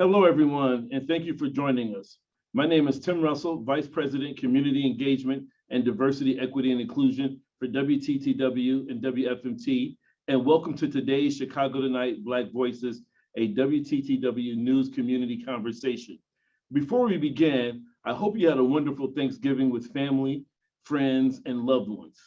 Hello, everyone, and thank you for joining us. My name is Tim Russell, Vice President, Community Engagement and Diversity, Equity, and Inclusion for WTTW and WFMT, and welcome to today's Chicago Tonight Black Voices, a WTTW News Community Conversation. Before we begin, I hope you had a wonderful Thanksgiving with family, friends, and loved ones.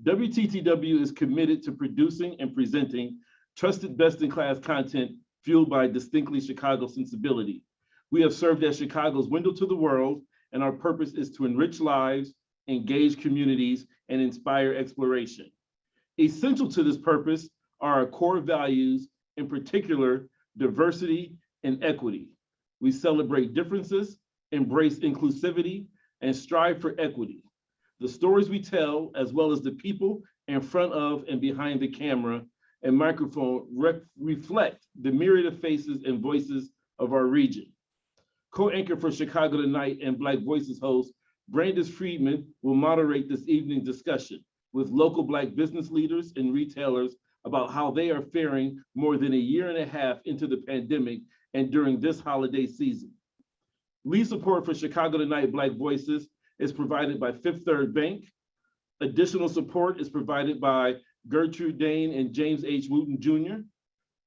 WTTW is committed to producing and presenting trusted best-in-class content fueled by distinctly Chicago sensibility. We have served as Chicago's window to the world, and our purpose is to enrich lives, engage communities, and inspire exploration. Essential to this purpose are our core values, in particular, diversity and equity. We celebrate differences, embrace inclusivity, and strive for equity. The stories we tell, as well as the people in front of and behind the camera and microphone reflect the myriad of faces and voices of our region. Co-anchor for Chicago Tonight and Black Voices host, Brandis Friedman will moderate this evening's discussion with local Black business leaders and retailers about how they are faring more than a year and a half into the pandemic and during this holiday season. Lead support for Chicago Tonight Black Voices is provided by Fifth Third Bank. Additional support is provided by Gertrude Dane and James H. Wooten Jr.,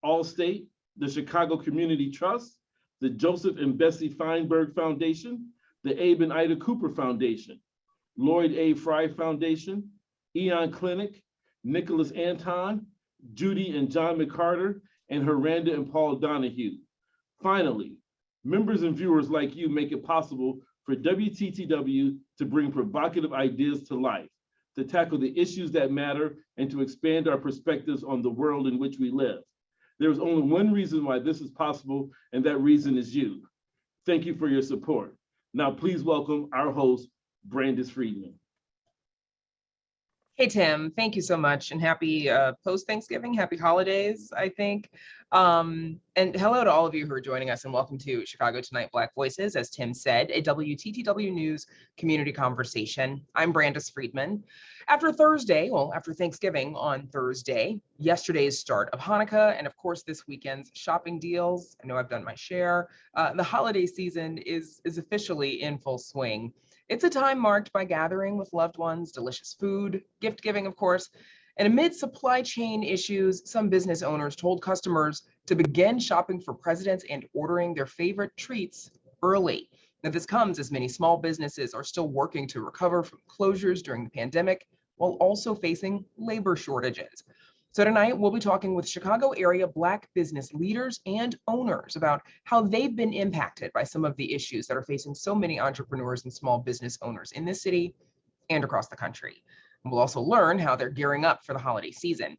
Allstate, the Chicago Community Trust, the Joseph and Bessie Feinberg Foundation, the Abe and Ida Cooper Foundation, Lloyd A. Fry Foundation, Eon Clinic, Nicholas Anton, Judy and John McCarter, and Heranda and Paul Donahue. Finally, members and viewers like you make it possible for WTTW to bring provocative ideas to life, to tackle the issues that matter, and to expand our perspectives on the world in which we live. There's only one reason why this is possible, and that reason is you. Thank you for your support. Now, please welcome our host, Brandis Friedman. Hey, Tim, thank you so much, and happy post-Thanksgiving, happy holidays, I think. And hello to all of you who are joining us, and welcome to Chicago Tonight Black Voices, as Tim said, a WTTW News community conversation. I'm Brandis Friedman. After Thanksgiving on Thursday, yesterday's start of Hanukkah, and of course this weekend's shopping deals, I know I've done my share, the holiday season is officially in full swing. It's a time marked by gathering with loved ones, delicious food, gift giving, of course, and amid supply chain issues, some business owners told customers to begin shopping for presidents and ordering their favorite treats early. Now, this comes as many small businesses are still working to recover from closures during the pandemic, while also facing labor shortages. So tonight, we'll be talking with Chicago area Black business leaders and owners about how they've been impacted by some of the issues that are facing so many entrepreneurs and small business owners in this city and across the country. And we'll also learn how they're gearing up for the holiday season.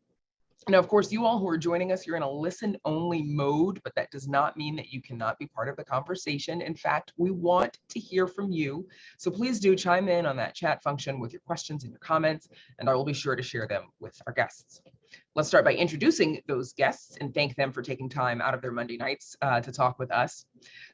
Now, of course, you all who are joining us, you're in a listen-only mode, but that does not mean that you cannot be part of the conversation. In fact, we want to hear from you. So please do chime in on that chat function with your questions and your comments, and I will be sure to share them with our guests. Let's start by introducing those guests and thank them for taking time out of their Monday nights to talk with us.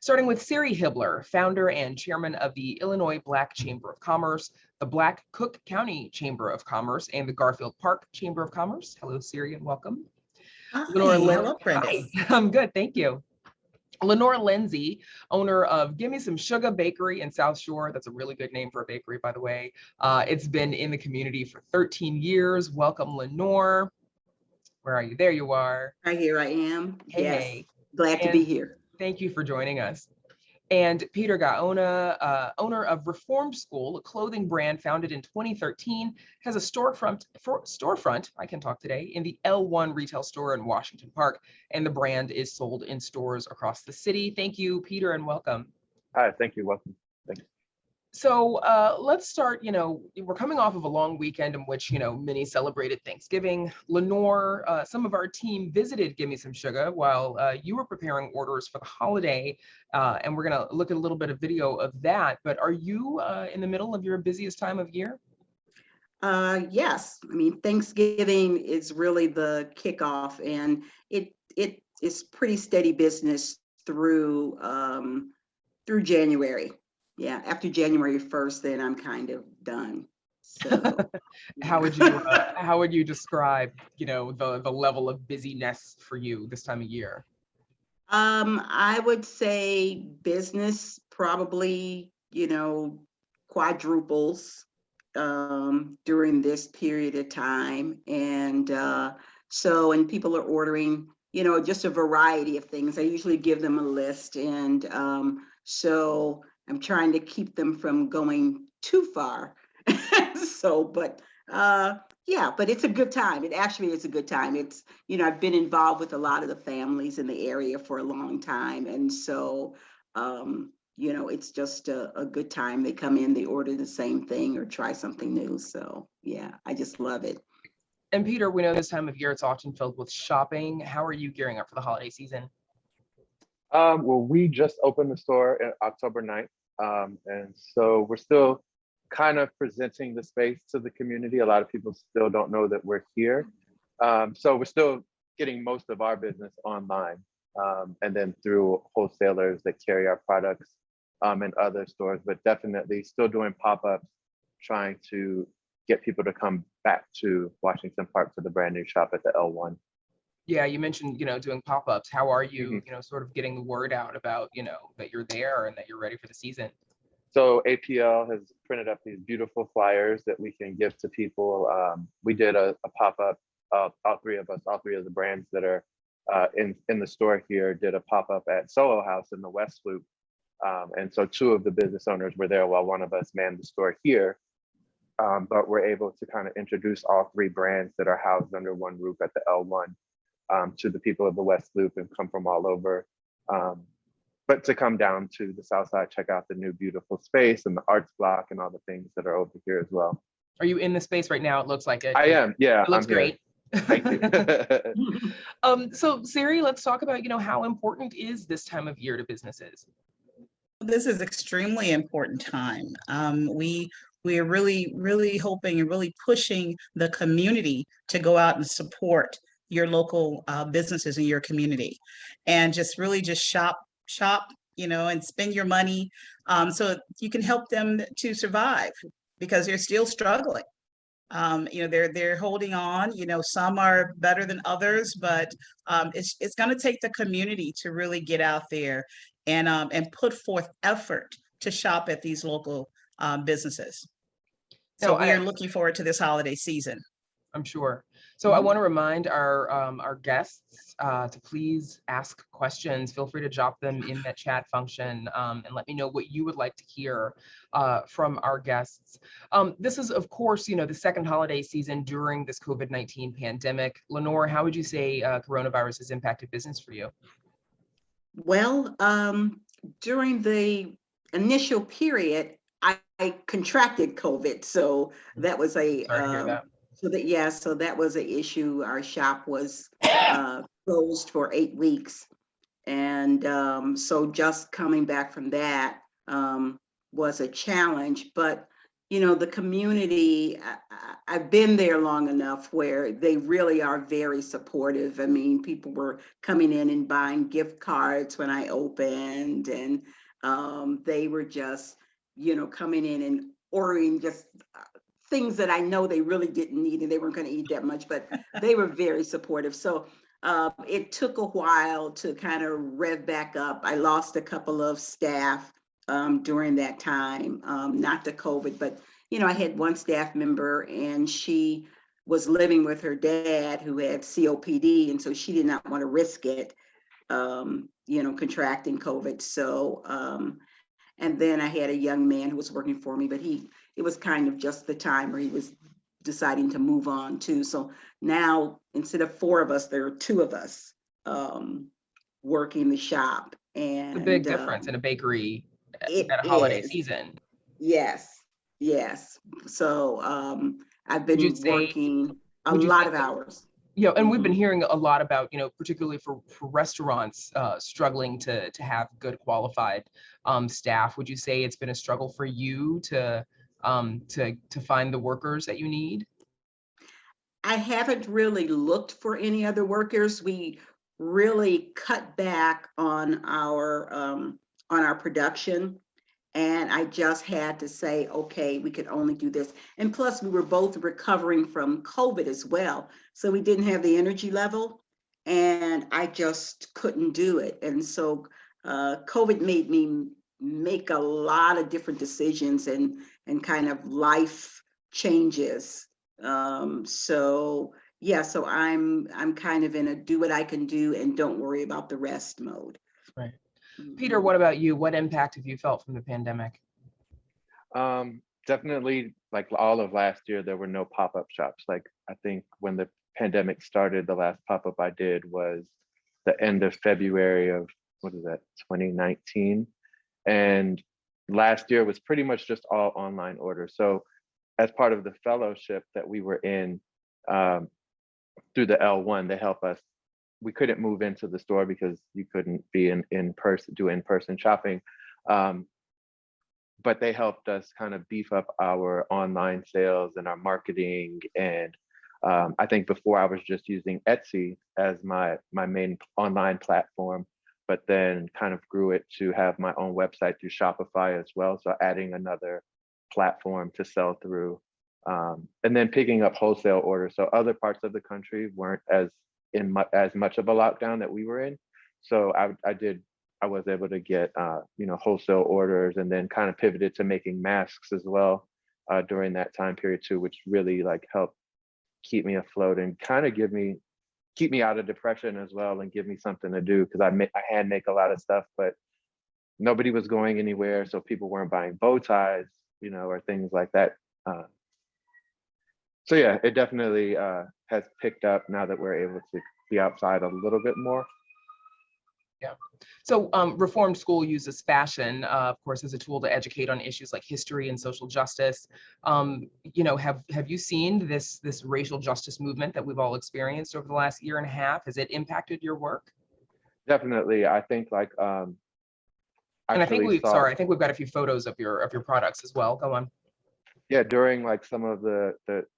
Starting with Siri Hibbler, founder and chairman of the Illinois Black Chamber of Commerce, the Black Cook County Chamber of Commerce, and the Garfield Park Chamber of Commerce. Hello, Siri, and welcome. Hi, hello, Brandis. Hi, I'm good, thank you. Lenore Lindsey, owner of Give Me Some Sugah Bakery in South Shore. That's a really good name for a bakery, by the way. It's been in the community for 13 years. Welcome, Lenore. Where are you? There you are. Right here I am. Hey, yes. hey. Glad to be here. Thank you for joining us. And Peter Gaona, owner of Reformed School, a clothing brand founded in 2013, has a storefront, I can talk today, in the L1 retail store in Washington Park, and the brand is sold in stores across the city. Thank you, Peter, and welcome. Hi, thank you, welcome. Thank you. So let's start, we're coming off of a long weekend in which, many celebrated Thanksgiving. Lenore, some of our team visited Give Me Some Sugah while you were preparing orders for the holiday, and we're gonna look at a little bit of video of that, but are you in the middle of your busiest time of year? Yes, I mean, Thanksgiving is really the kickoff, and it is pretty steady business through January. Yeah, after January 1st, then I'm kind of done. So, how would you describe, the level of busyness for you this time of year? I would say business probably, quadruples during this period of time. And and people are ordering, just a variety of things. I usually give them a list. And so I'm trying to keep them from going too far. Yeah, but it's a good time. It actually is a good time. It's, I've been involved with a lot of the families in the area for a long time. And so, it's just a good time. They come in, they order the same thing or try something new. So yeah, I just love it. And Peter, we know this time of year it's often filled with shopping. How are you gearing up for the holiday season? Well, we just opened the store on October 9th. And so we're still kind of presenting the space to the community. A lot of people still don't know that we're here. So we're still getting most of our business online, and then through wholesalers that carry our products in other stores, but definitely still doing pop-ups, trying to get people to come back to Washington Park to the brand new shop at the L1. Yeah, you mentioned, doing pop-ups. How are you, Mhm. sort of getting the word out about, that you're there and that you're ready for the season? So APL has printed up these beautiful flyers that we can give to people. We did a pop-up, all three of the brands that are in the store here did a pop-up at Soho House in the West Loop. And so two of the business owners were there while one of us manned the store here. But we're able to kind of introduce all three brands that are housed under one roof at the L1 to the people of the West Loop and come from all over. But to come down to the South Side, check out the new beautiful space and the arts block and all the things that are over here as well. Are you in the space right now? It looks like it. I am, yeah. It looks great. Thank you. So Siri, let's talk about, how important is this time of year to businesses? This is extremely important time. We are really, really hoping and really pushing the community to go out and support your local businesses in your community, and just really just shop, and spend your money so you can help them to survive, because they're still struggling. They're holding on. Some are better than others, but it's going to take the community to really get out there and put forth effort to shop at these local businesses. So we are looking forward to this holiday season. I'm sure. So I want to remind our guests to please ask questions. Feel free to drop them in that chat function and let me know what you would like to hear from our guests. This is, of course, the second holiday season during this COVID-19 pandemic. Lenore, how would you say coronavirus has impacted business for you? Well, during the initial period, I contracted COVID, so that was Sorry to hear that. So that was an issue. Our shop was closed for 8 weeks, and so just coming back from that was a challenge. But the community, I've been there long enough where they really are very supportive. I mean, people were coming in and buying gift cards when I opened, and they were just, coming in and ordering just things that I know they really didn't need and they weren't going to eat that much, but they were very supportive. So it took a while to kind of rev back up. I lost a couple of staff during that time, not to COVID, but, I had one staff member and she was living with her dad who had COPD. And so she did not want to risk it, contracting COVID. So, and then I had a young man who was working for me, but it was kind of just the time where he was deciding to move on too. So now instead of 4 of us, there are 2 of us working the shop. And It's a big difference in a bakery it at a holiday is. season. Yes. So I've been working a lot of hours. Yeah, and we've been hearing a lot about, particularly for restaurants struggling to have good qualified staff. Would you say it's been a struggle for you to find the workers that you need? I haven't really looked for any other workers. We really cut back on our production. And I just had to say, okay, we could only do this. And plus we were both recovering from COVID as well. So we didn't have the energy level. and I just couldn't do it. And so COVID made me make a lot of different decisions and kind of life changes. So yeah, so I'm kind of in a do what I can do and don't worry about the rest mode. Right. Peter, what about you? What impact have you felt from the pandemic? Definitely, like all of last year, there were no pop-up shops. Like I think when the pandemic started, the last pop-up I did was the end of February of, what is that, 2019. And last year was pretty much just all online orders. So as part of the fellowship that we were in through the L1, they help us. We couldn't move into the store because you couldn't be in person, do in-person shopping. But they helped us kind of beef up our online sales and our marketing. And I think before I was just using Etsy as my main online platform, but then kind of grew it to have my own website through Shopify as well. So adding another platform to sell through, and then picking up wholesale orders. So other parts of the country weren't as much of a lockdown that we were in. So I was able to get wholesale orders, and then kind of pivoted to making masks as well during that time period too, which really like helped keep me afloat and kind of keep me out of depression as well, and give me something to do, because I hand make a lot of stuff, but nobody was going anywhere, so people weren't buying bow ties, or things like that. So yeah, it definitely has picked up now that we're able to be outside a little bit more. Yeah. So Reformed School uses fashion, of course, as a tool to educate on issues like history and social justice. Have you seen this racial justice movement that we've all experienced over the last year and a half? Has it impacted your work? Definitely. I think like and I think we've got a few photos of your products as well. Go on. Yeah, during like some of the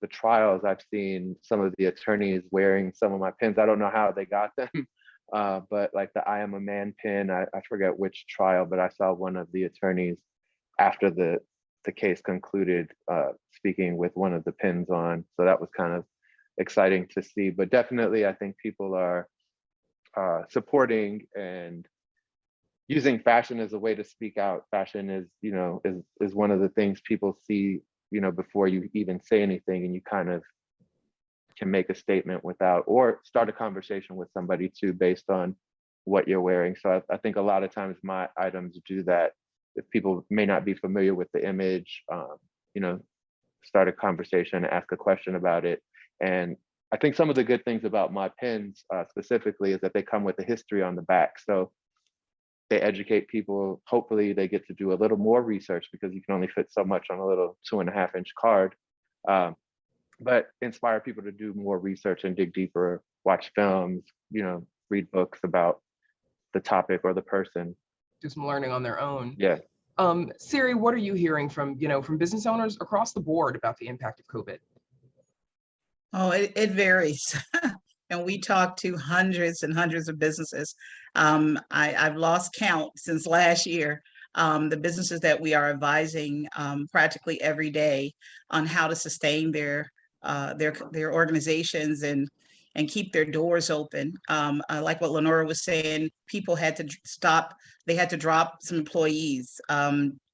trials, I've seen some of the attorneys wearing some of my pins. I don't know how they got them. But like the I Am a Man pin, I forget which trial, but I saw one of the attorneys after the case concluded speaking with one of the pins on. So that was kind of exciting to see. But definitely, I think people are supporting and using fashion as a way to speak out. Fashion is one of the things people see, before you even say anything, and you kind of can make a statement without, or start a conversation with somebody too, based on what you're wearing. So I think a lot of times my items do that. If people may not be familiar with the image, start a conversation, ask a question about it. And I think some of the good things about my pins specifically is that they come with a history on the back. So they educate people. Hopefully they get to do a little more research, because you can only fit so much on a little 2.5-inch card. But inspire people to do more research and dig deeper, watch films, read books about the topic or the person. Do some learning on their own. Yeah. Siri, what are you hearing from business owners across the board about the impact of COVID? Oh, it varies. And we talk to hundreds and hundreds of businesses. I've lost count since last year. The businesses that we are advising practically every day on how to sustain their organizations and keep their doors open. Like what Lenore was saying, people had to stop. They had to drop some employees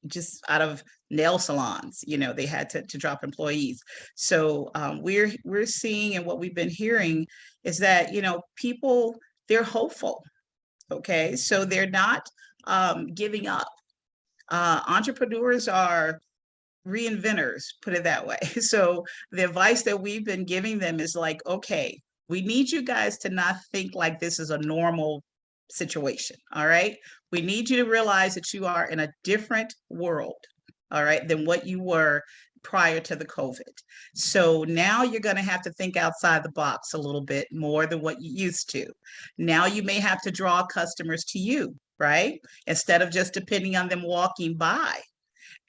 just out of nail salons. They had to drop employees. So we're seeing, and what we've been hearing is that people, they're hopeful. Okay, so they're not giving up. Entrepreneurs are reinventors, put it that way. So the advice that we've been giving them is like, okay, we need you guys to not think like this is a normal situation. All right. We need you to realize that you are in a different world, all right, than what you were prior to the COVID. So now you're going to have to think outside the box a little bit more than what you used to. Now you may have to draw customers to you, right? Instead of just depending on them walking by.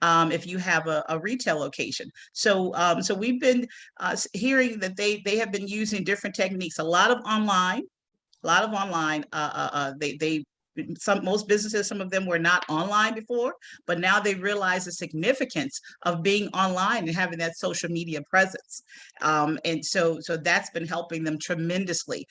If you have a retail location. So we've been hearing that they have been using different techniques, a lot of online, they most businesses, some of them were not online before, but now they realize the significance of being online and having that social media presence. And so that's been helping them tremendously,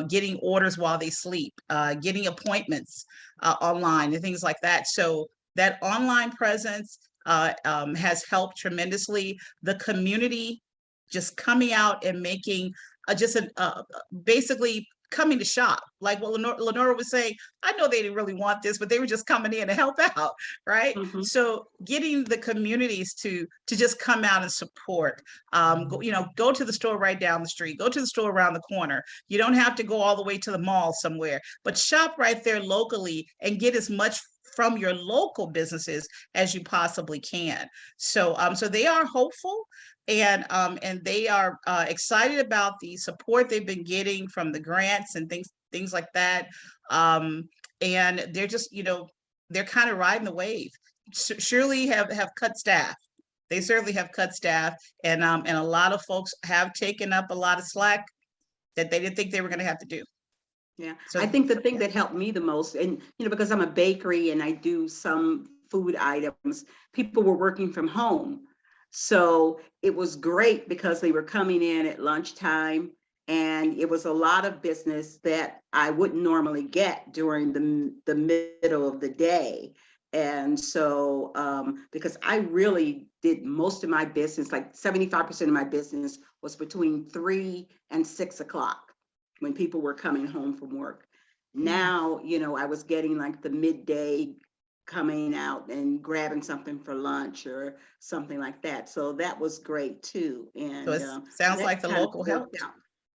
getting orders while they sleep, getting appointments online and things like that. So that online presence has helped tremendously. The community just coming out and making basically coming to shop. Like what Lenore was saying, I know they didn't really want this, but they were just coming in to help out, right? Mhm. So getting the communities to just come out and support, go to the store right down the street, go to the store around the corner. You don't have to go all the way to the mall somewhere, but shop right there locally and get as much from your local businesses as you possibly can. So they are hopeful, and they are excited about the support they've been getting from the grants and things like that. And they're just, they're kind of riding the wave. Surely have cut staff. They certainly have cut staff, and a lot of folks have taken up a lot of slack that they didn't think they were going to have to do. Yeah, So I think the thing that helped me the most, and because I'm a bakery and I do some food items, people were working from home. So it was great because they were coming in at lunchtime, and it was a lot of business that I wouldn't normally get during the middle of the day. And so because I really did most of my business, like 75% of my business was between 3 and 6 o'clock, when people were coming home from work. Now, I was getting like the midday, coming out and grabbing something for lunch or something like that. So that was great too. And so it sounds that like the kind of local worked helped. out.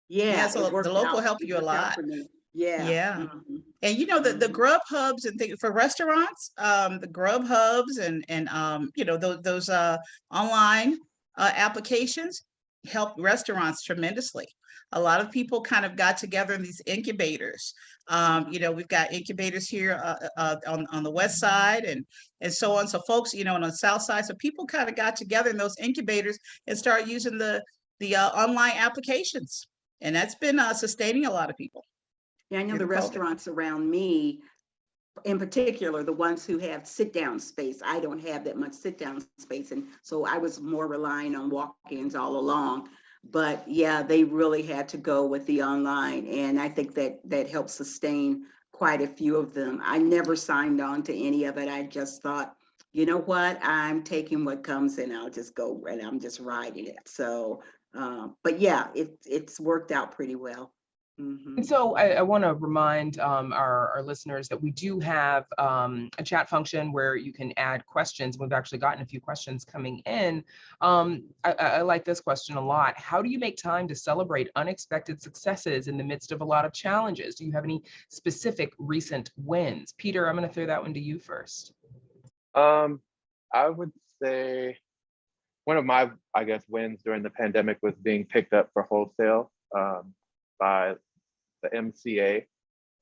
Yeah, So it worked the local out. helped It you a worked out lot. for me. Yeah. Yeah. Mhm. And the Grub hubs and things for restaurants, the Grub hubs and those online applications help restaurants tremendously. A lot of people kind of got together in these incubators. We've got incubators here on the west side and so on. So folks, on the south side, so people kind of got together in those incubators and start using the online applications, and that's been sustaining a lot of people. Yeah, I know the through COVID. restaurants around me, in particular, the ones who have sit-down space. I don't have that much sit-down space, and so I was more relying on walk-ins all along. But yeah, they really had to go with the online, and I think that helped sustain quite a few of them. I never signed on to any of it. I just thought, you know what, I'm taking what comes and I'll just go and I'm just riding it. So, but yeah, it's worked out pretty well. Mhm. And so I want to remind our listeners that we do have a chat function where you can add questions. We've actually gotten a few questions coming in. I like this question a lot. How do you make time to celebrate unexpected successes in the midst of a lot of challenges? Do you have any specific recent wins? Peter, I'm going to throw that one to you first. I would say one of my, wins during the pandemic was being picked up for wholesale by the MCA,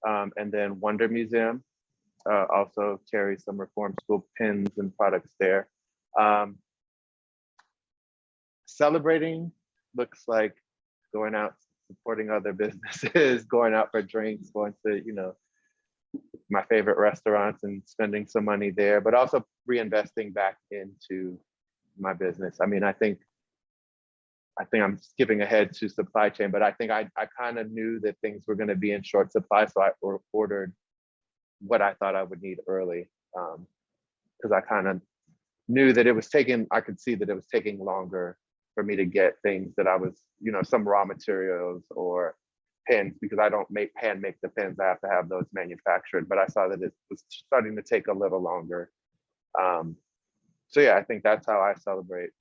and then Wonder Museum also carries some Reform School pins and products there. Celebrating looks like going out, supporting other businesses, going out for drinks, going to, my favorite restaurants and spending some money there, but also reinvesting back into my business. I mean, I think I'm skipping ahead to supply chain, but I think I kind of knew that things were going to be in short supply. So I ordered what I thought I would need early, because I kind of knew that I could see that it was taking longer for me to get things that I was, some raw materials or pins, because I don't hand make the pins. I have to have those manufactured, but I saw that it was starting to take a little longer. So yeah, I think that's how I celebrate.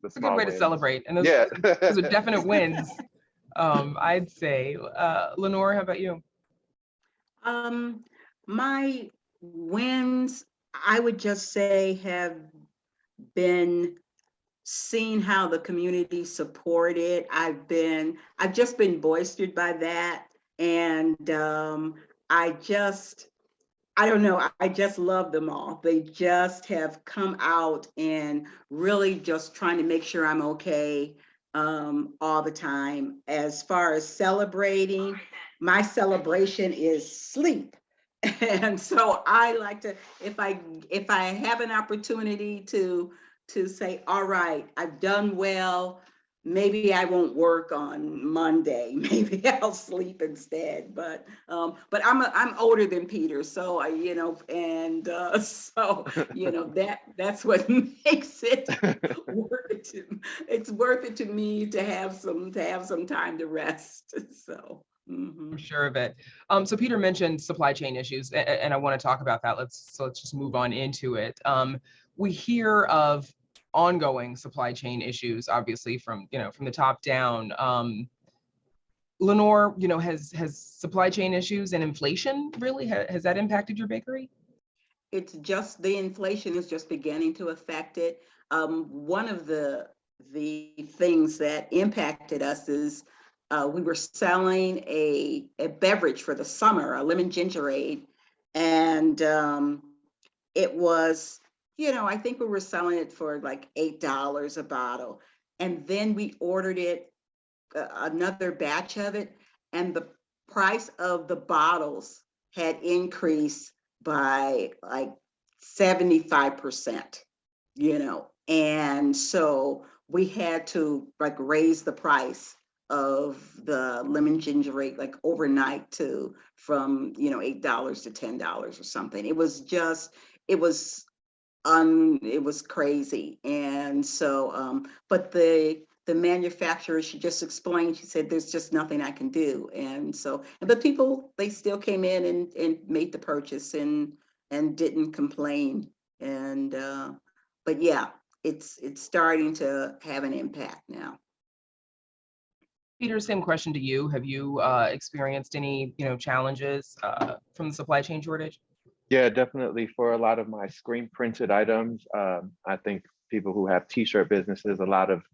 It's a good way to celebrate, and those Yeah. those are definite wins. I'd say, Lenore, how about you? My wins, I would just say, have been seeing how the community supported. I've just been boistered by that, and I don't know, I just love them all. They just have come out and really just trying to make sure I'm okay all the time. As far as celebrating, my celebration is sleep. And so I like to, if I have an opportunity to say, all right, I've done well, maybe I won't work on Monday, maybe I'll sleep instead. But I'm older than Peter, so and so that's what makes it worth it. It's worth it to me to have some time to rest. So. I'm sure of it. So Peter mentioned supply chain issues, and I want to talk about that. Let's just move on into it. We hear of ongoing supply chain issues, obviously from the top down. Lenore, has supply chain issues and inflation really has that impacted your bakery? It's just the inflation is just beginning to affect it. One of the things that impacted us is we were selling a beverage for the summer, a lemon gingerade, and it was, I think we were selling it for like $8 a bottle, and then we ordered it, another batch of it, and the price of the bottles had increased by like 75%, and so we had to like raise the price of the lemon gingerade like overnight from $8 to $10 or something. It was crazy. And so but the manufacturer, she just explained, she said, there's just nothing I can do. And so, but people, they still came in and made the purchase and didn't complain. And but yeah, it's starting to have an impact now. Peter, same question to you. Have you experienced any challenges from the supply chain shortage? Yeah, definitely. For a lot of my screen printed items, I think people who have t-shirt businesses, a lot of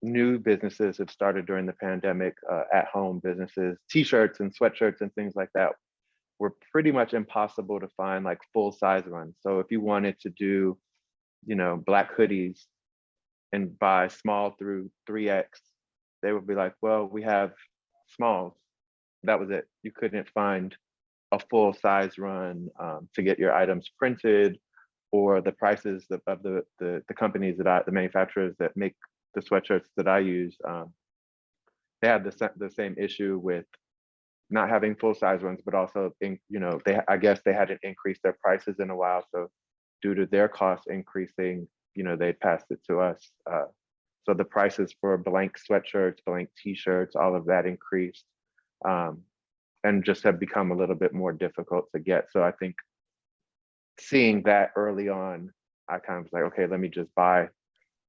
new businesses have started during the pandemic, at-home businesses, t-shirts and sweatshirts and things like that were pretty much impossible to find like full size runs. So if you wanted to do, black hoodies and buy small through 3X, they would be like, well, we have smalls. That was it. You couldn't find a full size run to get your items printed, or the prices of the companies the manufacturers that make the sweatshirts that I use, they had the same issue with not having full size runs, but also I guess they hadn't increased their prices in a while. So due to their costs increasing, they passed it to us. So the prices for blank sweatshirts, blank t-shirts, all of that increased, and just have become a little bit more difficult to get. So I think seeing that early on, I kind of was like, okay, let me just buy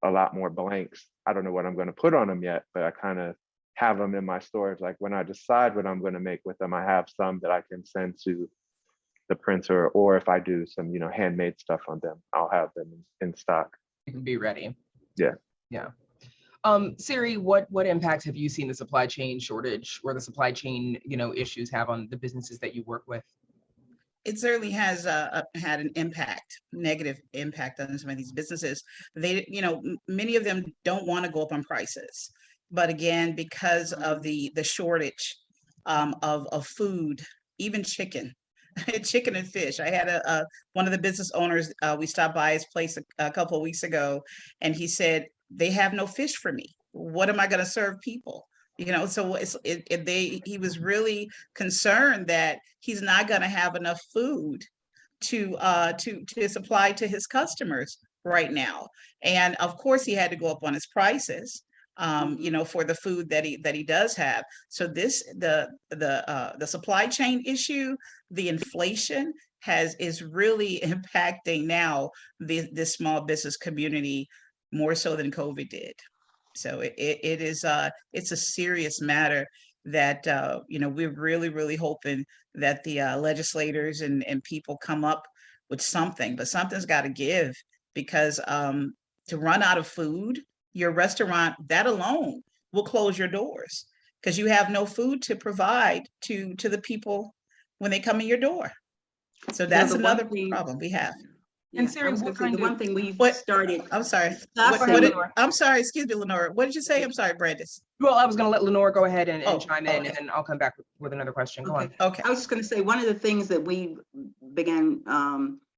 a lot more blanks. I don't know what I'm going to put on them yet, but I kind of have them in my storage. Like when I decide what I'm going to make with them, I have some that I can send to the printer, or if I do some, handmade stuff on them, I'll have them in stock. You can be ready. Yeah. Yeah. Siri, what impacts have you seen the supply chain shortage or the supply chain, issues have on the businesses that you work with? It certainly has had an impact, negative impact on some of these businesses. They, many of them don't want to go up on prices, but again, because of the shortage of food, even chicken, chicken and fish. I had one of the business owners. We stopped by his place a couple of weeks ago, and he said, they have no fish for me. What am I going to serve people? So he was really concerned that he's not going to have enough food to supply to his customers right now. And of course, he had to go up on his prices, for the food that he does have. So the supply chain issue, the inflation is really impacting now this small business community more so than COVID did. So it's a serious matter that we're really hoping that the legislators and people come up with something, but something's got to give, because to run out of food, your restaurant, that alone will close your doors because you have no food to provide to the people when they come in your door. So that's another problem we have. And Yeah, Siri, I was what gonna say, the kind of, one thing we've What- started I'm sorry. discussing. Lenore. I'm sorry, excuse me, Lenore. What did you say? I'm sorry, Brandis. well, I was gonna let Lenore go ahead and Oh, chime in, okay. and then I'll come back with another question. Go on. Okay. Okay. I was just going to say, one of the things that we began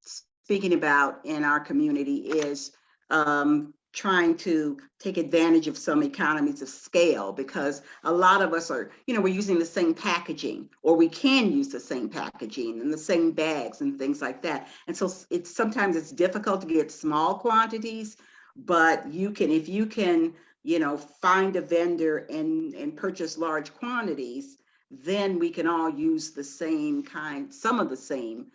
speaking about in our community is trying to take advantage of some economies of scale, because a lot of us are, we're using the same packaging, or we can use the same packaging and the same bags and things like that. And so sometimes it's difficult to get small quantities, but if you can, find a vendor and purchase large quantities, then we can all use the same some of the same,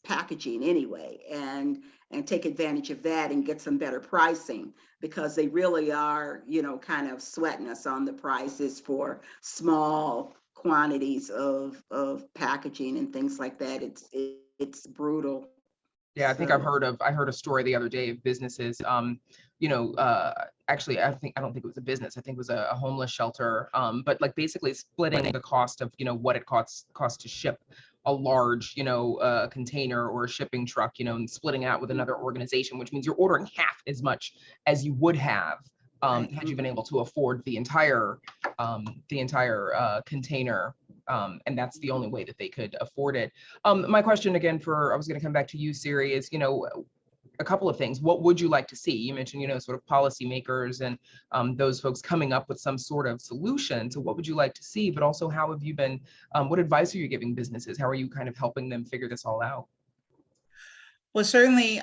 packaging anyway, and take advantage of that and get some better pricing, because they really are, kind of sweating us on the prices for small quantities of packaging and things like that. It's brutal. Yeah, I think I heard a story the other day of businesses, actually, I don't think it was a business. I think it was a homeless shelter, but like basically splitting the cost of, what it costs to ship a large, container or a shipping truck, and splitting out with another organization, which means you're ordering half as much as you would have had you been able to afford the entire container. And that's the only way that they could afford it. My question again I was going to come back to you, Siri, is, a couple of things. What would you like to see? You mentioned, sort of policymakers and those folks coming up with some sort of solution. So what would you like to see? But also, how have you been, what advice are you giving businesses? How are you kind of helping them figure this all out? Well, certainly,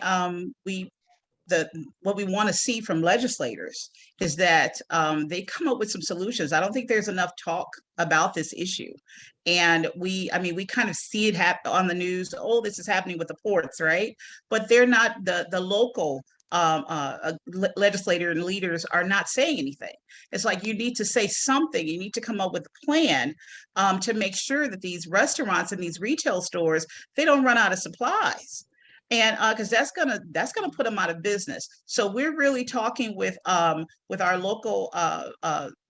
what we want to see from legislators is that they come up with some solutions. I don't think there's enough talk about this issue. And we kind of see it on the news. Oh, this is happening with the ports, right? But they're not, the local legislator and leaders are not saying anything. It's like, you need to say something. You need to come up with a plan to make sure that these restaurants and these retail stores, they don't run out of supplies. And because that's gonna put them out of business. So we're really talking with our local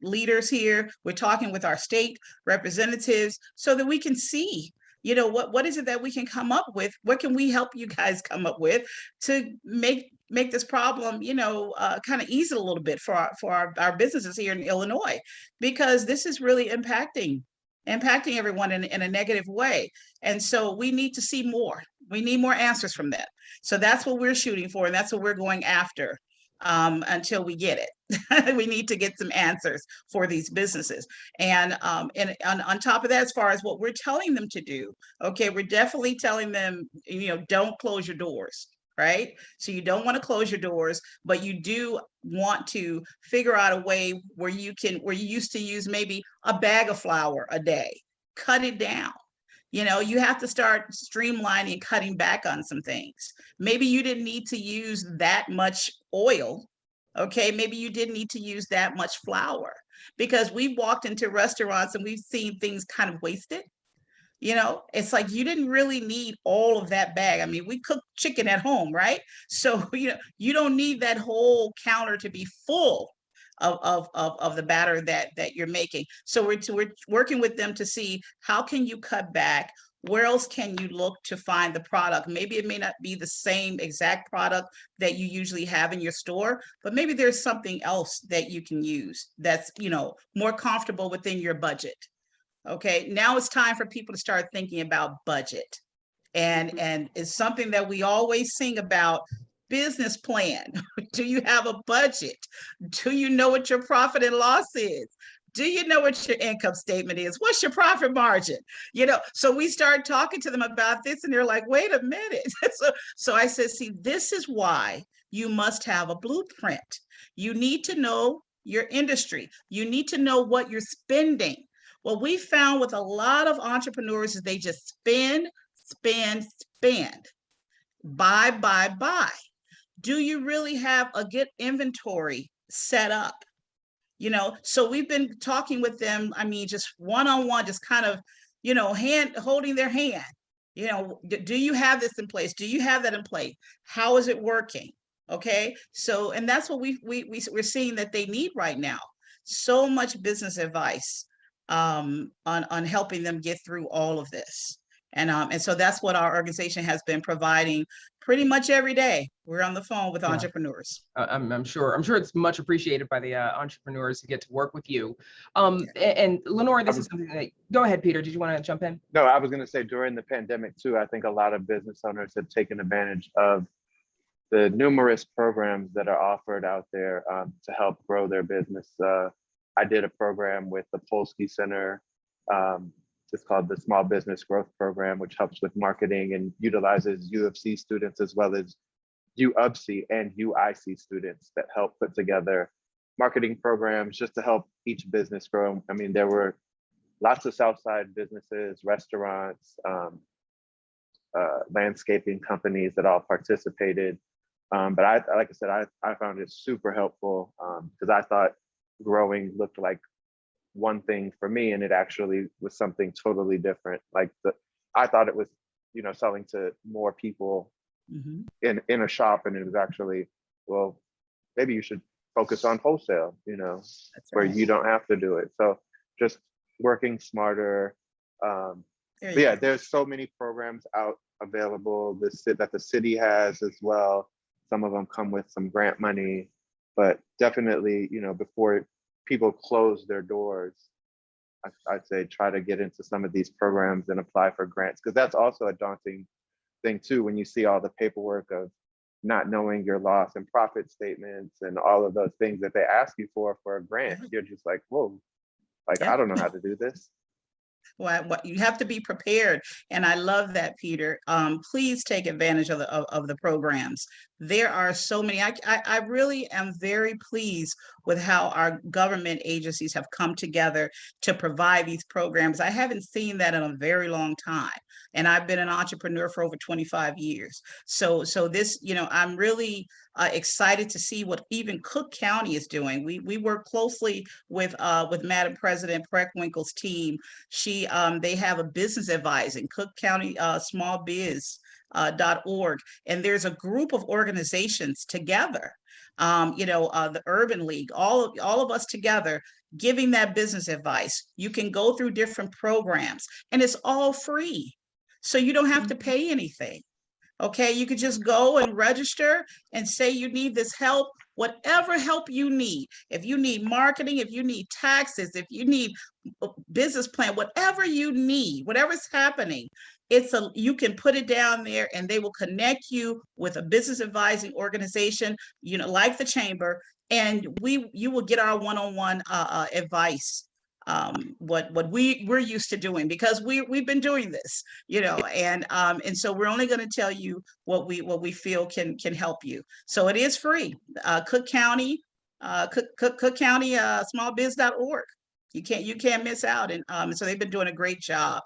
leaders here. We're talking with our state representatives so that we can see, what is it that we can come up with? What can we help you guys come up with to make this problem, kind of ease it a little bit for our businesses here in Illinois, because this is really impacting everyone in a negative way. And so we need to see more. We need more answers from them. So that's what we're shooting for, and that's what we're going after until we get it. We need to get some answers for these businesses. And on top of that, as far as what we're telling them to do, okay, we're definitely telling them, don't close your doors. Right? So you don't want to close your doors, but you do want to figure out a way where you used to use maybe a bag of flour a day, cut it down. You have to start streamlining, cutting back on some things. Maybe you didn't need to use that much oil. Okay, maybe you didn't need to use that much flour, because we've walked into restaurants and we've seen things kind of wasted. It's like, you didn't really need all of that bag. I mean, we cook chicken at home, right? So, you don't need that whole counter to be full of the batter that you're making. So we're working with them to see, how can you cut back? Where else can you look to find the product? Maybe it may not be the same exact product that you usually have in your store, but maybe there's something else that you can use that's, more comfortable within your budget. Okay, now it's time for people to start thinking about budget. And it's something that we always sing about. Business plan. Do you have a budget? Do you know what your profit and loss is? Do you know what your income statement is? What's your profit margin? So we start talking to them about this, and they're like, wait a minute. So I said, see, this is why you must have a blueprint. You need to know your industry. You need to know what you're spending. What we found with a lot of entrepreneurs is they just spend, buy. Do you really have a good inventory set up? So we've been talking with them, just one-on-one, just kind of, holding their hand. Do you have this in place? Do you have that in place? How is it working? Okay, so, and that's what we're seeing that they need right now. So much business advice on helping them get through all of this. And so that's what our organization has been providing pretty much every day. We're on the phone with Yeah. entrepreneurs. I'm sure it's much appreciated by the entrepreneurs who get to work with you. And Lenore, this is something that, go ahead, Peter, did you want to jump in? No, I was going to say during the pandemic too, I think a lot of business owners have taken advantage of the numerous programs that are offered out there to help grow their business. I did a program with the Polsky Center. It's called the Small Business Growth Program, which helps with marketing and utilizes U of C students as well as UUBC and UIC students that help put together marketing programs just to help each business grow. I mean, there were lots of Southside businesses, restaurants, landscaping companies that all participated. But like I said, I found it super helpful because I thought growing looked like one thing for me, and it actually was something totally different. Like I thought it was, selling to more people in a shop, and it was actually, well, maybe you should focus on wholesale, That's where right. you don't have to do it. So just working smarter. But yeah, there's so many programs out available that the city has as well. Some of them come with some grant money, but definitely, before people close their doors, I'd say try to get into some of these programs and apply for grants, because that's also a daunting thing too, when you see all the paperwork of not knowing your loss and profit statements and all of those things that they ask you for a grant. You're just like, whoa, like, I don't know how to do this. What you have to be prepared, and I love that, Peter. Please take advantage of the programs. There are so many. I really am very pleased with how our government agencies have come together to provide these programs. I haven't seen that in a very long time, and I've been an entrepreneur for over 25 years. So this, I'm really excited to see what even Cook County is doing. We work closely with Madam President Preckwinkle's team. They have a business advising, Cook County Small Biz. .org, and there's a group of organizations together, the Urban League, all of us together giving that business advice. You can go through different programs and it's all free, so you don't have to pay anything. Okay, you could just go and register and say you need this help, whatever help you need. If you need marketing, if you need taxes, if you need a business plan, whatever you need, whatever's happening, you can put it down there and they will connect you with a business advising organization, like the chamber, and you will get our one-on-one advice. What we're used to doing, because we've been doing this, and so we're only going to tell you what we feel can help you. So it is free. Cook County, smallbiz.org. You can't miss out. And so they've been doing a great job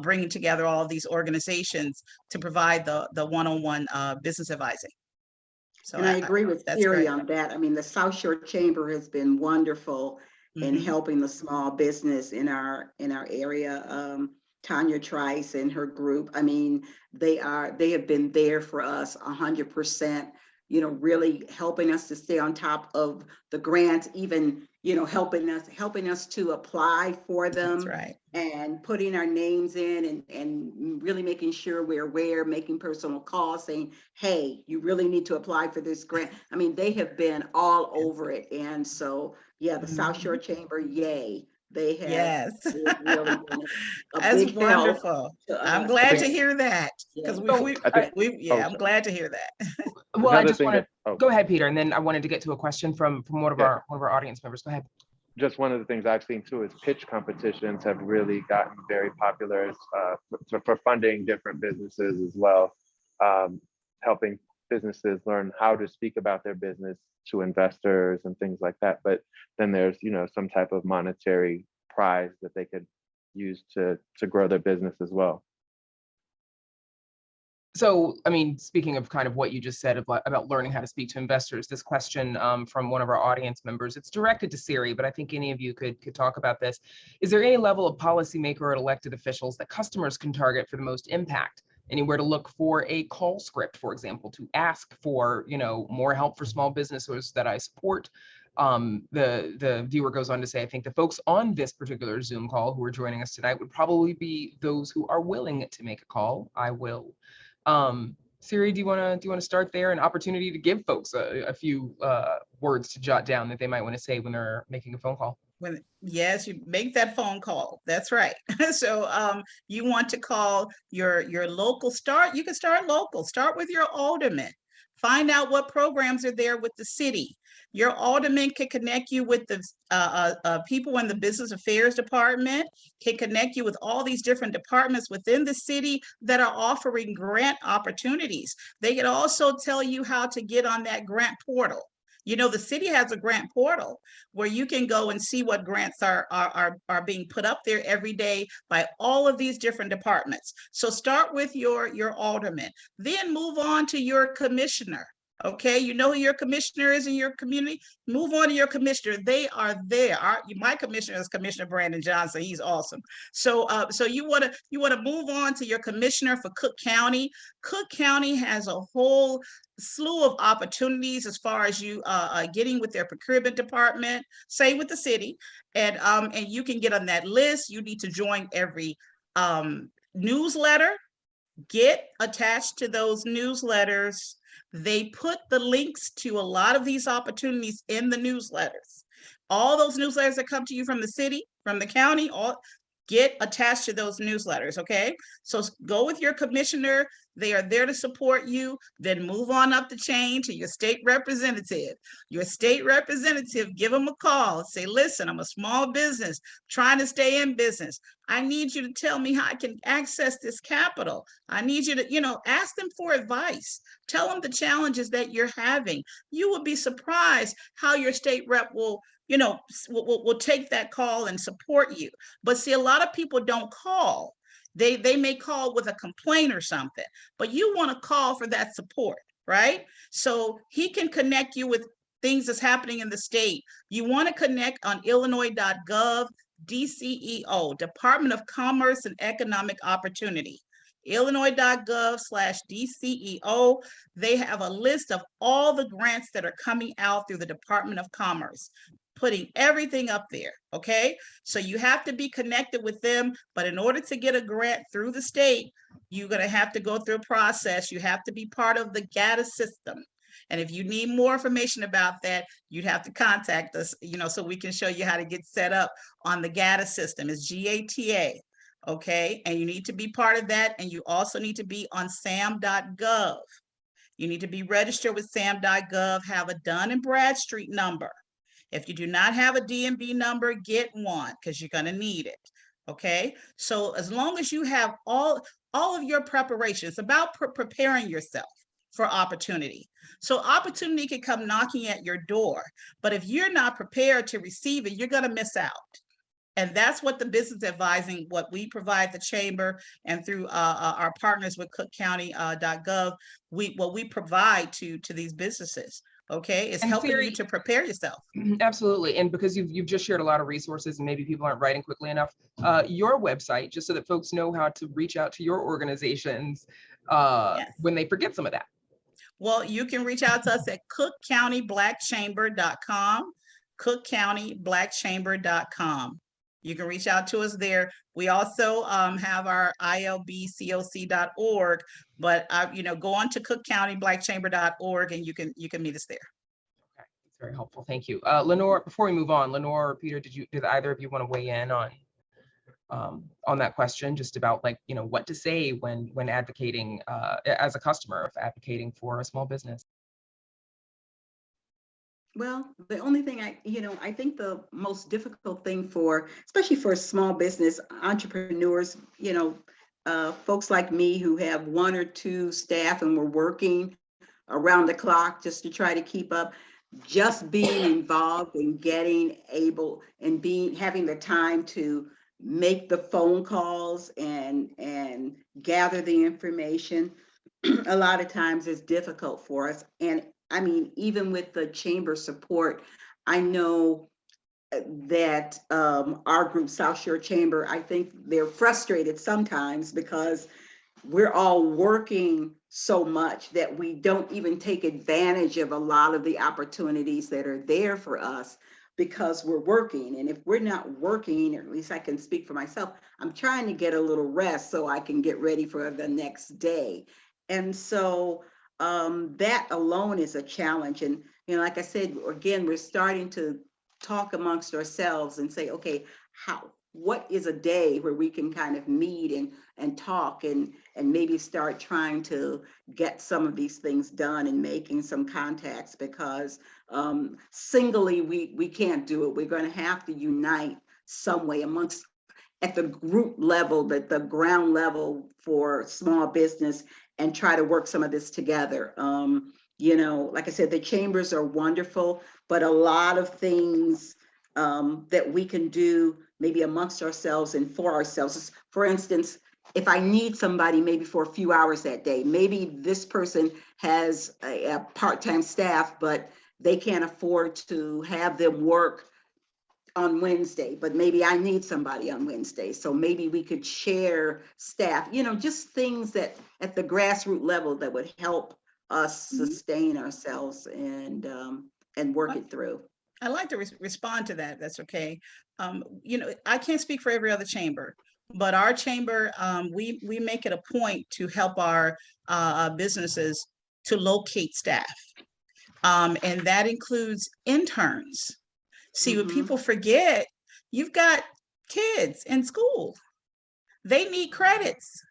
bringing together all of these organizations to provide the one-on-one business advising. So and I agree with Siri great. on that. I mean, the South Shore Chamber has been wonderful in helping the small business in our area. Tanya Trice and her group, I mean, they have been there for us 100%, really helping us to stay on top of the grants, even, helping us to apply for them. That's right. And putting our names in and really making sure we're aware, making personal calls saying, hey, you really need to apply for this grant. I mean, they have been all over it. And so, yeah, the South Shore Chamber, yay. They have really been a That's big wonderful. help. I'm glad to hear that, because I'm glad to hear that. Well, I just wanted go ahead, Peter, and then I wanted to get to a question from one of our audience members. Go ahead. Just one of the things I've seen too is pitch competitions have really gotten very popular for funding different businesses as well, helping businesses learn how to speak about their business to investors and things like that. But then there's, some type of monetary prize that they could use to grow their business as well. So, I mean, speaking of kind of what you just said about learning how to speak to investors, this question from one of our audience members, it's directed to Siri, but I think any of you could talk about this. Is there any level of policymaker or elected officials that customers can target for the most impact? anywhere to look for a call script, for example, to ask for, more help for small businesses that I support. The viewer goes on to say, I think the folks on this particular Zoom call who are joining us tonight would probably be those who are willing to make a call. I will. Siri, do you want to start there? An opportunity to give folks a few words to jot down that they might want to say when they're making a phone call. Yes, you make that phone call. That's right. So you want to call your local you can start local. Start with your alderman. Find out what programs are there with the city. Your alderman can connect you with the people in the business affairs department, can connect you with all these different departments within the city that are offering grant opportunities. They can also tell you how to get on that grant portal. The city has a grant portal where you can go and see what grants are being put up there every day by all of these different departments. So start with your alderman, then move on to your commissioner. Okay, you know who your commissioner is in your community? Move on to your commissioner. They are there. My commissioner is Commissioner Brandon Johnson. He's awesome. So you want to move on to your commissioner for Cook County. Cook County has a whole slew of opportunities as far as you getting with their procurement department, say with the city, and you can get on that list. You need to join every newsletter. Get attached to those newsletters. They put the links to a lot of these opportunities in the newsletters. All those newsletters that come to you from the city, from the county, get attached to those newsletters, okay? So go with your commissioner. They are there to support you. Then move on up the chain to your state representative. Your state representative, give them a call. Say, listen, I'm a small business trying to stay in business. I need you to tell me how I can access this capital. I need you to, ask them for advice. Tell them the challenges that you're having. You will be surprised how your state rep will take that call and support you. But see, a lot of people don't call. They may call with a complaint or something, but you want to call for that support, right? So he can connect you with things that's happening in the state. You want to connect on Illinois.gov, DCEO, Department of Commerce and Economic Opportunity. Illinois.gov/DCEO. They have a list of all the grants that are coming out through the Department of Commerce, putting everything up there, okay? So you have to be connected with them, but in order to get a grant through the state, you're gonna have to go through a process. You have to be part of the GATA system. And if you need more information about that, you'd have to contact us, so we can show you how to get set up on the GATA system. It's GATA. Okay, and you need to be part of that, and you also need to be on SAM.gov. You need to be registered with SAM.gov, have a Dun & Bradstreet number. If you do not have a DMB number, get one, because you're going to need it. Okay, so as long as you have all of your preparations, about preparing yourself for opportunity. So opportunity can come knocking at your door, but if you're not prepared to receive it, you're going to miss out. And that's what the business advising, what we provide the chamber and through our partners with cookcounty.gov, what we provide to these businesses, okay? It's helping you to prepare yourself. Absolutely, and because you've just shared a lot of resources and maybe people aren't writing quickly enough, your website, just so that folks know how to reach out to your organizations when they forget some of that. Well, you can reach out to us at cookcountyblackchamber.com, cookcountyblackchamber.com. You can reach out to us there. We also have our ilbcoc.org, but go on to cookcountyblackchamber.org and you can meet us there. Okay, that's very helpful. Thank you. Lenore, before we move on, Lenore or Peter, did either of you want to weigh in on that question, just about what to say when advocating as a customer, if advocating for a small business? Well, the only thing I think the most difficult thing especially for small business entrepreneurs, folks like me who have one or two staff and we're working around the clock just to try to keep up, just being involved and having the time to make the phone calls and gather the information, a lot of times is difficult for us. And I mean, even with the chamber support, I know that our group, South Shore Chamber, I think they're frustrated sometimes because we're all working so much that we don't even take advantage of a lot of the opportunities that are there for us because we're working. And if we're not working, or at least I can speak for myself, I'm trying to get a little rest so I can get ready for the next day. And so that alone is a challenge. And, you know, like I said, again, we're starting to talk amongst ourselves and say, okay, what is a day where we can kind of meet and talk and maybe start trying to get some of these things done and making some contacts, because singly we can't do it. We're going to have to unite some way amongst, at the group level, the ground level for small business, and try to work some of this together. You know, like I said, the chambers are wonderful, but a lot of things that we can do maybe amongst ourselves and for ourselves. For instance, if I need somebody maybe for a few hours that day, maybe this person has a part-time staff, but they can't afford to have them work on Wednesday, but maybe I need somebody on Wednesday. So maybe we could share staff, you know, just things that at the grassroots level that would help us sustain ourselves and work it through. I'd like to respond to that. That's okay. You know, I can't speak for every other chamber, but our chamber, we make it a point to help our businesses to locate staff. And that includes interns. See, what people forget, you've got kids in school. They need credits.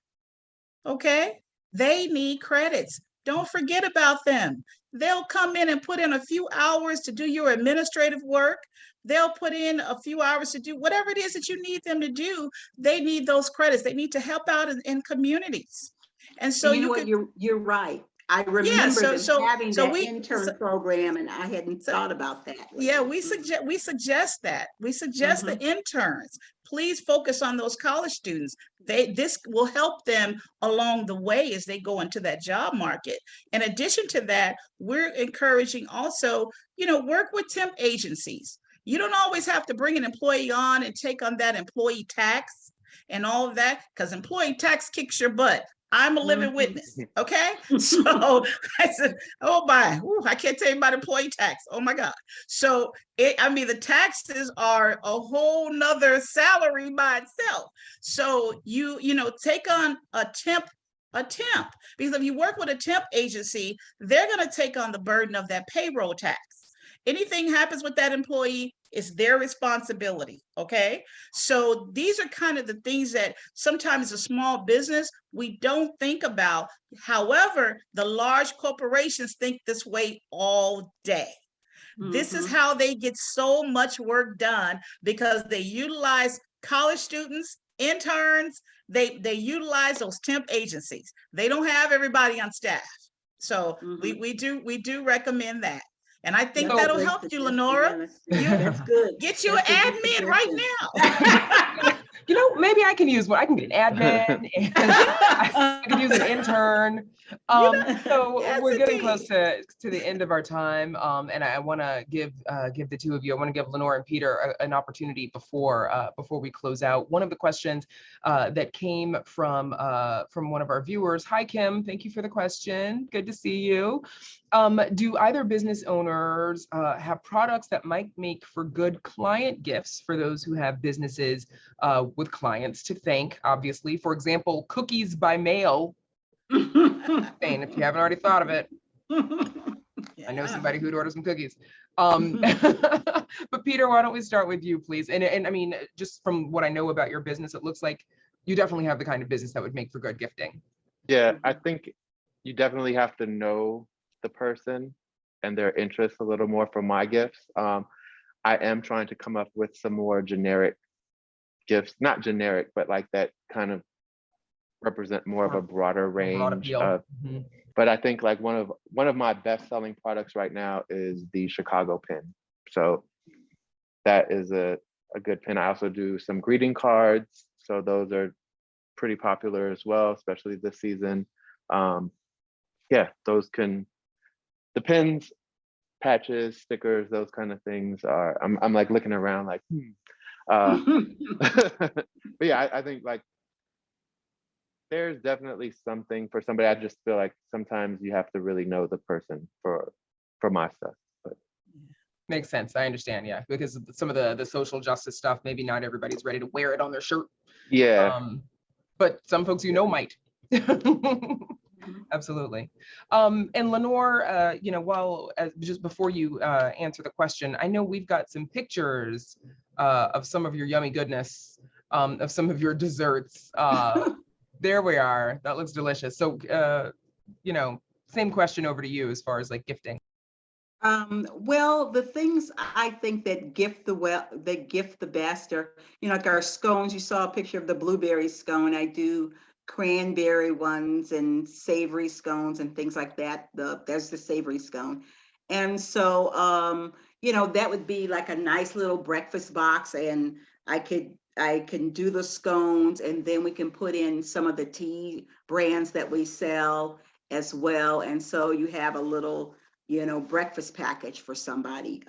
Okay? They need credits. Don't forget about them. They'll come in and put in a few hours to do your administrative work. They'll put in a few hours to do whatever it is that you need them to do. They need those credits. They need to help out in communities. And so you know what, you're right. I remember having that intern program, and I hadn't thought about that. Yeah, we suggest that. We suggest the interns. Please focus on those college students. This will help them along the way as they go into that job market. In addition to that, we're encouraging also, you know, work with temp agencies. You don't always have to bring an employee on and take on that employee tax and all of that, because employee tax kicks your butt. I'm a living witness, okay? So I said, oh my, I can't tell you about employee tax. Oh my God. So, I mean, the taxes are a whole nother salary by itself. So you know, take on a temp, because if you work with a temp agency, they're gonna take on the burden of that payroll tax. Anything happens with that employee, it's their responsibility, okay? So these are kind of the things that sometimes a small business, we don't think about. However, the large corporations think this way all day. This is how they get so much work done, because they utilize college students, interns, they utilize those temp agencies. They don't have everybody on staff. So we do recommend that. And I think that'll help you, Lenore. That's good. Get you an admin right now. You know, maybe I can use one. I can get an admin, and I can use an intern. So we're getting close to the end of our time, and I want to give the two of you. I want to give Lenore and Peter an opportunity before we close out. One of the questions that came from one of our viewers. Hi, Kim. Thank you for the question. Good to see you. Do either business owners have products that might make for good client gifts for those who have businesses with clients to thank, obviously? For example, cookies by mail. And if you haven't already thought of it, I know somebody who'd order some cookies. But Peter, why don't we start with you, please? And I mean, just from what I know about your business, it looks like you definitely have the kind of business that would make for good gifting. Yeah, I think you definitely have to know the person and their interests a little more for my gifts. I am trying to come up with some more generic gifts, not generic, but like that kind of represent more of a broader range of, but I think like one of my best selling products right now is the Chicago pin. So that is a good pin. I also do some greeting cards. So those are pretty popular as well, especially this season. Yeah, those can, the pins, patches, stickers, those kind of things are, I'm like looking around like, but yeah, I think like there's definitely something for somebody. I just feel like sometimes you have to really know the person for my stuff. But Makes sense. I understand. Yeah, because some of the social justice stuff, maybe not everybody's ready to wear it on their shirt. yeah, But some folks might. Absolutely. And Lenore, just before you answer the question, I know we've got some pictures of some of your yummy goodness, of some of your desserts. There we are. That looks delicious. So, same question over to you as far as like gifting. Well, the things I think that gift the best are, like our scones. You saw a picture of the blueberry scone. I do cranberry ones and savory scones and things like that. There's the savory scone. And so, that would be like a nice little breakfast box, and I can do the scones, and then we can put in some of the tea brands that we sell as well. And so you have a little breakfast package for somebody.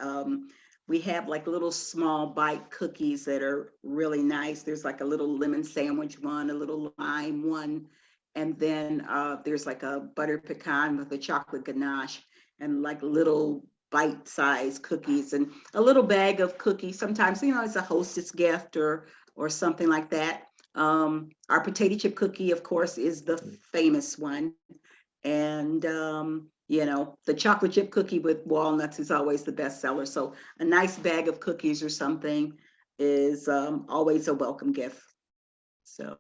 We have like little small bite cookies that are really nice. There's like a little lemon sandwich one, a little lime one, and then there's like a butter pecan with a chocolate ganache, and like little bite-sized cookies, and a little bag of cookies. Sometimes, it's a hostess gift or something like that. Our potato chip cookie, of course, is the famous one. And the chocolate chip cookie with walnuts is always the best seller. So a nice bag of cookies or something is always a welcome gift. So.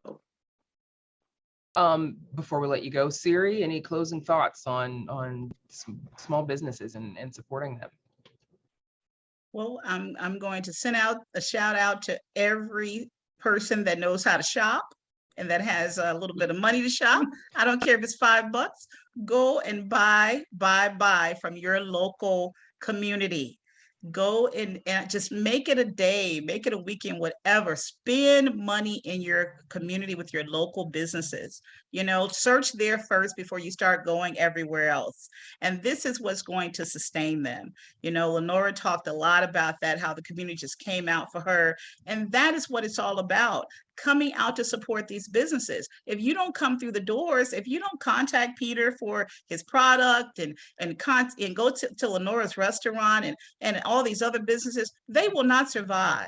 Before we let you go, Siri, any closing thoughts on small businesses and supporting them? Well, I'm going to send out a shout out to every person that knows how to shop and that has a little bit of money to shop. I don't care if it's $5. Go and buy from your local community. Go and just make it a day, make it a weekend, whatever. Spend money in your community with your local businesses. Search there first before you start going everywhere else. And this is what's going to sustain them. Lenore talked a lot about that, how the community just came out for her. And that is what it's all about, coming out to support these businesses. If you don't come through the doors, if you don't contact Peter for his product and go to Lenore's restaurant and all these other businesses, they will not survive.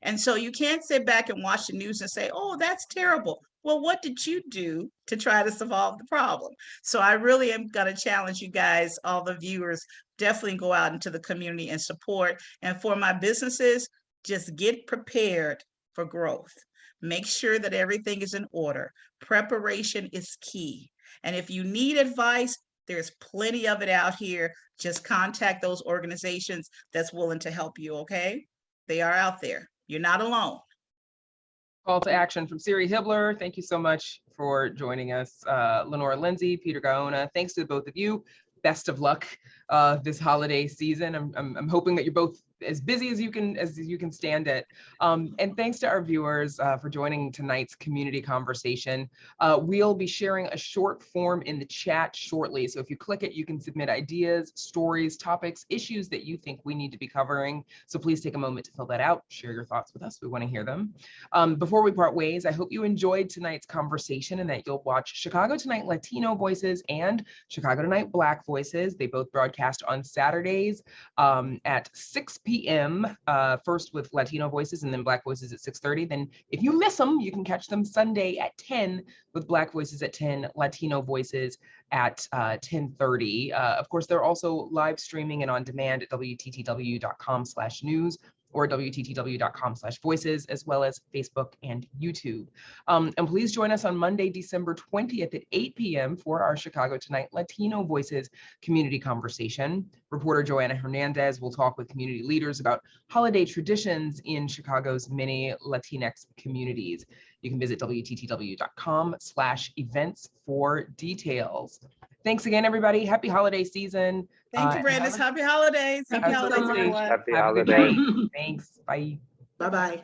And so you can't sit back and watch the news and say, oh, that's terrible. Well, what did you do to try to solve the problem? So I really am going to challenge you guys, all the viewers, definitely go out into the community and support. And for my businesses, just get prepared for growth. Make sure that everything is in order. Preparation is key. And if you need advice, there's plenty of it out here. Just contact those organizations that's willing to help you, okay? They are out there. You're not alone. Call to action from Siri Hibbler. Thank you so much for joining us. Lenore Lindsey, Peter Gaona, thanks to both of you. Best of luck this holiday season. I'm hoping that you're both as busy as you can stand it. And thanks to our viewers for joining tonight's community conversation. We'll be sharing a short form in the chat shortly. So if you click it, you can submit ideas, stories, topics, issues that you think we need to be covering. So please take a moment to fill that out. Share your thoughts with us. We want to hear them. Before we part ways, I hope you enjoyed tonight's conversation and that you'll watch Chicago Tonight Latino Voices and Chicago Tonight Black Voices. They both broadcast on Saturdays at 6 p.m. First with Latino Voices and then Black Voices at 6:30. Then if you miss them, you can catch them Sunday at 10 with Black Voices at 10, Latino Voices at 10:30. Of course, they're also live streaming and on demand at WTTW.com/news or WTTW.com/voices, as well as Facebook and YouTube. And please join us on Monday, December 20th at 8 p.m. for our Chicago Tonight Latino Voices community conversation. Reporter Joanna Hernandez will talk with community leaders about holiday traditions in Chicago's many Latinx communities. You can visit WTTW.com/events for details. Thanks again, everybody. Happy holiday season. Thank you, Brandis. Happy holidays. Happy holidays, Absolutely. everyone. happy Have a good holidays. night. Thanks. Bye. Bye-bye.